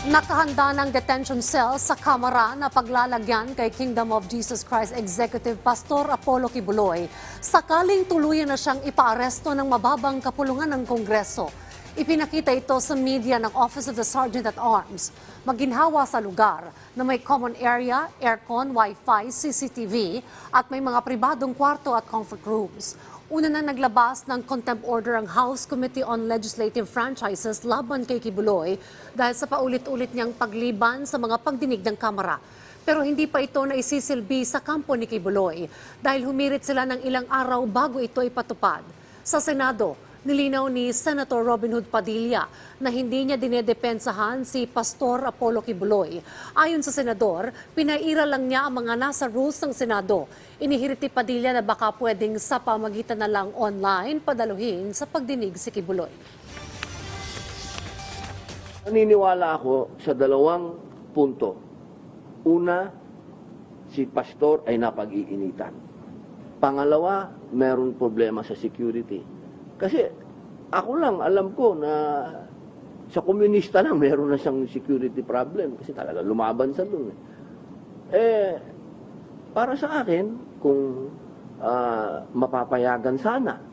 Nakahanda ng detention cell sa Kamara na paglalagyan kay Kingdom of Jesus Christ Executive Pastor Apollo Kibuloy sakaling tuluyan na siyang ipaaresto ng mababang kapulungan ng Kongreso. Ipinakita ito sa media ng Office of the Sergeant at Arms. Maginhawa sa lugar na may common area, aircon, wifi, CCTV at may mga pribadong kwarto at comfort rooms. Una na naglabas ng contempt order ang House Committee on Legislative Franchises laban kay Kibuloy dahil sa paulit-ulit niyang pagliban sa mga pagdinig ng Kamara. Pero hindi pa ito naisisilbi sa kampo ni Kibuloy dahil humirit sila ng ilang araw bago ito ipatupad. Sa Senado, nilinaw ni Senator Robin Hood Padilla na hindi niya dinedepensahan si Pastor Apollo Kibuloy. Ayon sa Senador, pinaira lang niya ang mga nasa rules ng Senado. Inihirit ni Padilla na baka pwedeng sa pamagitan na lang online padaluhin sa pagdinig si Kibuloy. Naniniwala ako sa dalawang punto. Una, si Pastor ay napag-iinitan. Pangalawa, meron problema sa security. Kasi ako lang, alam ko na sa komunista lang meron na siyang security problem kasi talaga lumaban sa doon. Para sa akin, kung mapapayagan sana